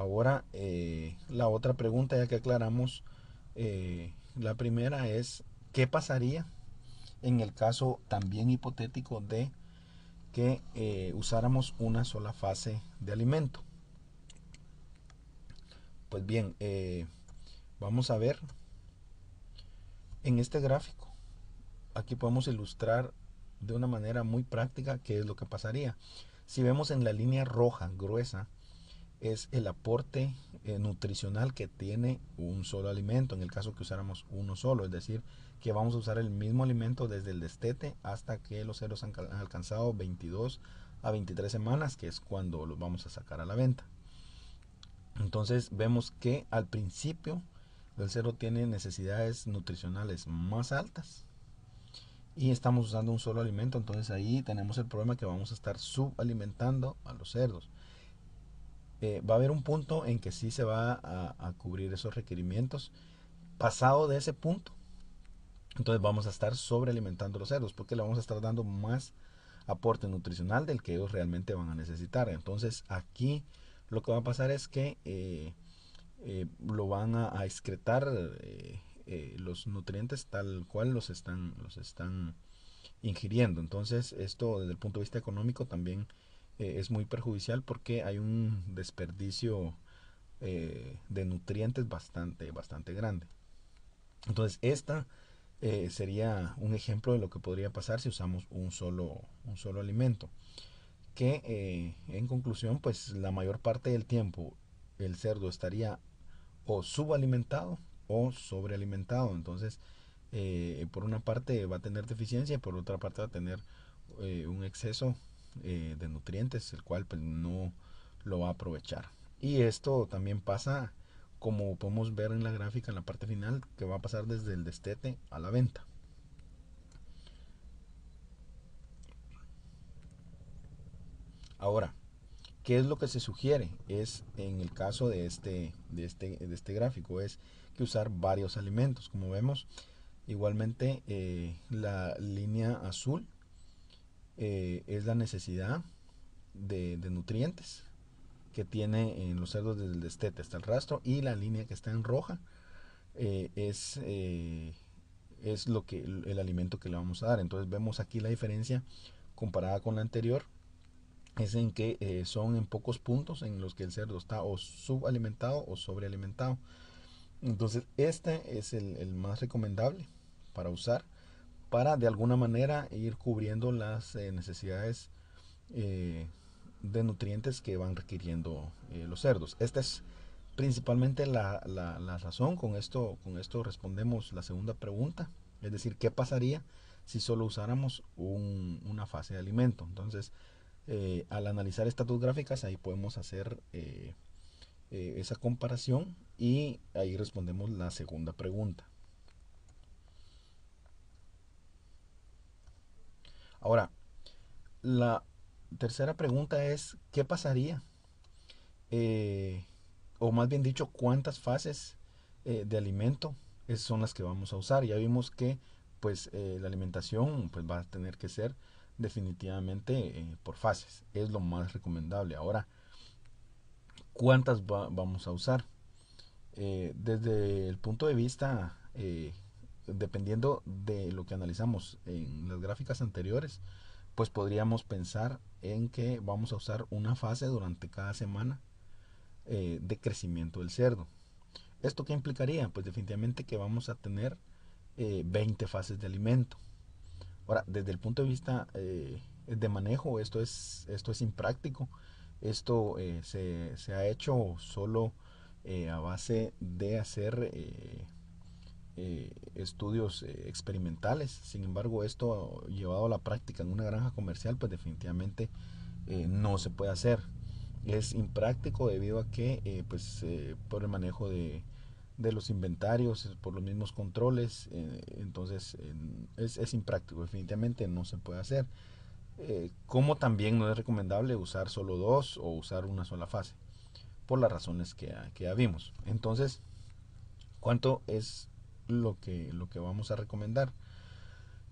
Ahora, la otra pregunta, ya que aclaramos, la primera es, ¿qué pasaría en el caso también hipotético de que usáramos una sola fase de alimento? Pues bien, vamos a ver en este gráfico. Aquí podemos ilustrar de una manera muy práctica qué es lo que pasaría. Si vemos en la línea roja gruesa, es el aporte nutricional que tiene un solo alimento, en el caso que usáramos uno solo, es decir, que vamos a usar el mismo alimento desde el destete hasta que los cerdos han alcanzado 22 a 23 semanas, que es cuando los vamos a sacar a la venta. Entonces vemos que al principio el cerdo tiene necesidades nutricionales más altas y estamos usando un solo alimento, entonces ahí tenemos el problema que vamos a estar subalimentando a los cerdos. Va a haber un punto en que sí se va a cubrir esos requerimientos. Pasado de ese punto, entonces vamos a estar sobrealimentando a los cerdos porque le vamos a estar dando más aporte nutricional del que ellos realmente van a necesitar. Entonces aquí lo que va a pasar es que lo van a excretar los nutrientes tal cual los están ingiriendo. Entonces esto desde el punto de vista económico también es muy perjudicial porque hay un desperdicio de nutrientes bastante grande. Entonces, esta sería un ejemplo de lo que podría pasar si usamos un solo alimento. Que en conclusión, pues la mayor parte del tiempo el cerdo estaría o subalimentado o sobrealimentado. Entonces, por una parte va a tener deficiencia y por otra parte va a tener un exceso de nutrientes, el cual pues, no lo va a aprovechar. Y esto también pasa, como podemos ver en la gráfica en la parte final, que va a pasar desde el destete a la venta. Ahora, ¿qué es lo que se sugiere? Es en el caso de este gráfico, es que usar varios alimentos. Como vemos, igualmente la línea azul es la necesidad de nutrientes que tiene en los cerdos desde el destete hasta el rastro, y la línea que está en roja es lo que el alimento que le vamos a dar. Entonces vemos aquí la diferencia comparada con la anterior, es en que son en pocos puntos en los que el cerdo está o subalimentado o sobrealimentado. Entonces este es el más recomendable para usar, para de alguna manera ir cubriendo las necesidades eh, de nutrientes que van requiriendo los cerdos. Esta es principalmente la razón. Con esto respondemos la segunda pregunta, es decir, ¿qué pasaría si solo usáramos una fase de alimento? Entonces, al analizar estas dos gráficas, ahí podemos hacer esa comparación y ahí respondemos la segunda pregunta. Ahora, la tercera pregunta es, ¿qué pasaría? Eh, o más bien dicho, ¿cuántas fases de alimento son las que vamos a usar? Ya vimos que pues la alimentación pues va a tener que ser definitivamente por fases, es lo más recomendable. Ahora, ¿cuántas vamos a usar? Desde el punto de vista, dependiendo de lo que analizamos en las gráficas anteriores, pues podríamos pensar en que vamos a usar una fase durante cada semana de crecimiento del cerdo. ¿Esto qué implicaría? Pues definitivamente que vamos a tener 20 fases de alimento. Ahora, desde el punto de vista de manejo, esto es impráctico. Esto se ha hecho solo a base de hacer estudios experimentales. Sin embargo, esto llevado a la práctica en una granja comercial, pues definitivamente no se puede hacer. Es impráctico debido a que por el manejo de los inventarios, por los mismos controles, entonces es impráctico, definitivamente no se puede hacer. Como también no es recomendable usar solo dos o usar una sola fase, por las razones que ya vimos. Entonces, ¿cuánto es lo que vamos a recomendar?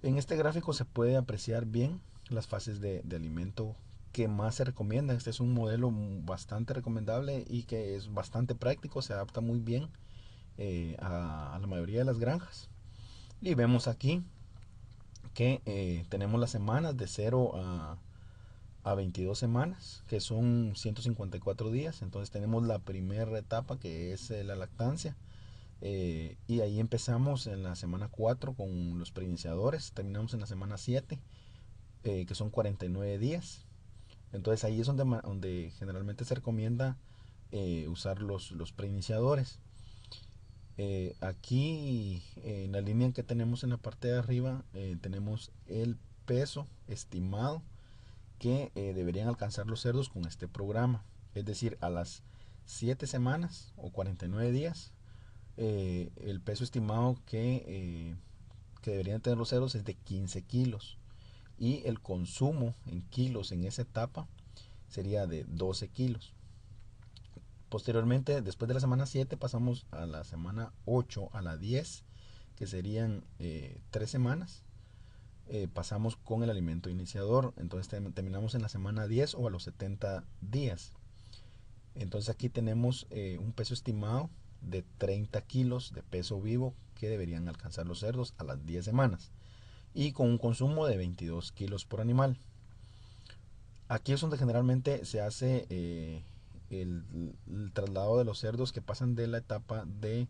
En este gráfico se puede apreciar bien las fases de alimento que más se recomienda. Este es un modelo bastante recomendable y que es bastante práctico, se adapta muy bien a la mayoría de las granjas. Y vemos aquí que tenemos las semanas de 0 a 22 semanas, que son 154 días. Entonces tenemos la primera etapa, que es la lactancia. Y ahí empezamos en la semana 4 con los preiniciadores, terminamos en la semana 7, que son 49 días. Entonces ahí es donde generalmente se recomienda usar los preiniciadores. Aquí en la línea que tenemos en la parte de arriba tenemos el peso estimado que deberían alcanzar los cerdos con este programa. Es decir, a las 7 semanas o 49 días, el peso estimado que deberían tener los cerdos es de 15 kilos. Y el consumo en kilos en esa etapa sería de 12 kilos. Posteriormente, después de la semana 7, pasamos a la semana 8 a la 10, que serían 3 semanas. Pasamos con el alimento iniciador. Entonces terminamos en la semana 10 o a los 70 días. Entonces aquí tenemos un peso estimado de 30 kilos de peso vivo que deberían alcanzar los cerdos a las 10 semanas. Y con un consumo de 22 kilos por animal. Aquí es donde generalmente se hace el traslado de los cerdos que pasan de la etapa de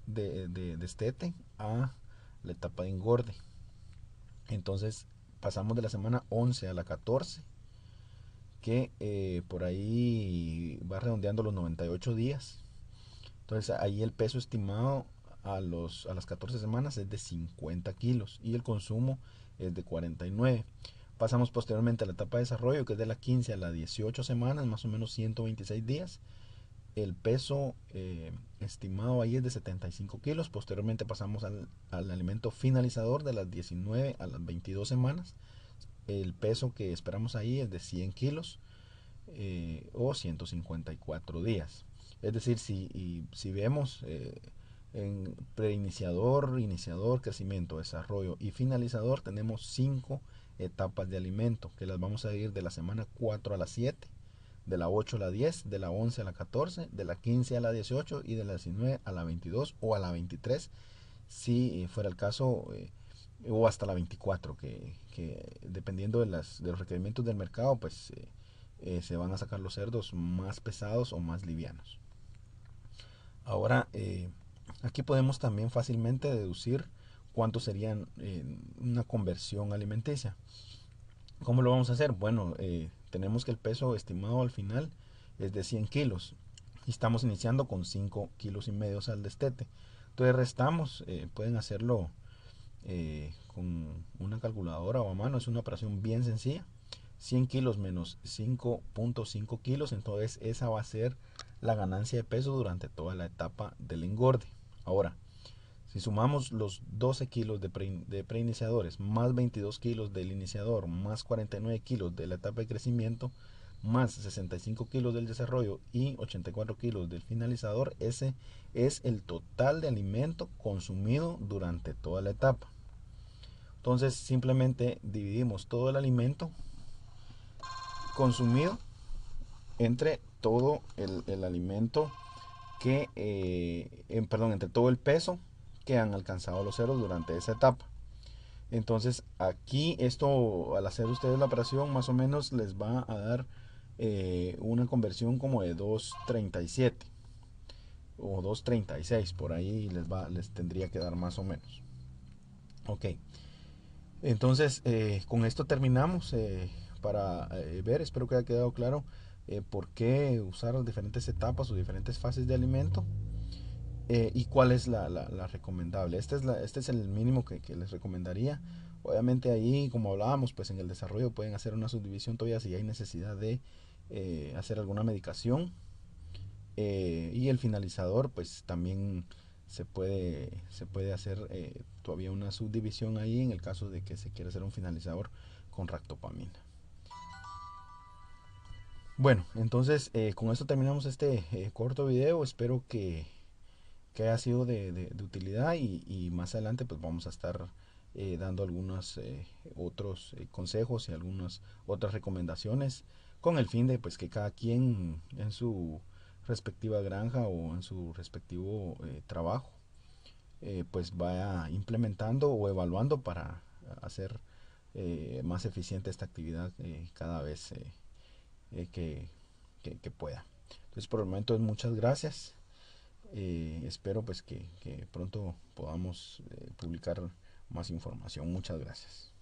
destete a la etapa de engorde. Entonces pasamos de la semana 11 a la 14, que por ahí va redondeando los 98 días. Entonces ahí el peso estimado a las 14 semanas es de 50 kilos y el consumo es de 49. Pasamos posteriormente a la etapa de desarrollo, que es de la 15 a la 18 semanas, más o menos 126 días. El peso estimado ahí es de 75 kilos. Posteriormente pasamos al alimento finalizador de las 19 a las 22 semanas. El peso que esperamos ahí es de 100 kilos o 154 días. Es decir, si vemos en preiniciador, iniciador, crecimiento, desarrollo y finalizador, tenemos 5 etapas de alimento que las vamos a ir de la semana 4 a la 7, de la 8 a la 10, de la 11 a la 14, de la 15 a la 18 y de la 19 a la 22 o a la 23, si fuera el caso, o hasta la 24, que dependiendo de los requerimientos del mercado, pues se van a sacar los cerdos más pesados o más livianos. Ahora, aquí podemos también fácilmente deducir cuánto serían una conversión alimenticia. ¿Cómo lo vamos a hacer? Bueno, tenemos que el peso estimado al final es de 100 kilos y estamos iniciando con 5 kilos y medio al destete. Entonces restamos, pueden hacerlo con una calculadora o a mano, es una operación bien sencilla. 100 kilos menos 5.5 kilos, entonces esa va a ser la ganancia de peso durante toda la etapa del engorde. Ahora, si sumamos los 12 kilos de preiniciadores, más 22 kilos del iniciador, más 49 kilos de la etapa de crecimiento, más 65 kilos del desarrollo y 84 kilos del finalizador, ese es el total de alimento consumido durante toda la etapa. Entonces simplemente dividimos todo el alimento consumido entre todo el alimento entre todo el peso que han alcanzado los cerdos durante esa etapa. Entonces aquí esto, al hacer ustedes la operación, más o menos les va a dar una conversión como de 2.37 o 2.36, por ahí les tendría que dar más o menos. Ok, entonces con esto terminamos. Para ver, espero que haya quedado claro por qué usar las diferentes etapas o diferentes fases de alimento. Y cuál es la recomendable. Este es el mínimo que les recomendaría. Obviamente ahí, como hablábamos, pues en el desarrollo pueden hacer una subdivisión todavía si hay necesidad de hacer alguna medicación. Y el finalizador, pues también se puede hacer todavía una subdivisión ahí en el caso de que se quiera hacer un finalizador con ractopamina. Bueno, entonces con esto terminamos este corto video. Espero que haya sido de utilidad y más adelante pues vamos a estar dando algunos otros consejos y algunas otras recomendaciones con el fin de pues que cada quien en su respectiva granja o en su respectivo trabajo pues vaya implementando o evaluando para hacer más eficiente esta actividad cada vez que pueda. Entonces por el momento muchas gracias. Espero pues que pronto podamos publicar más información. Muchas gracias.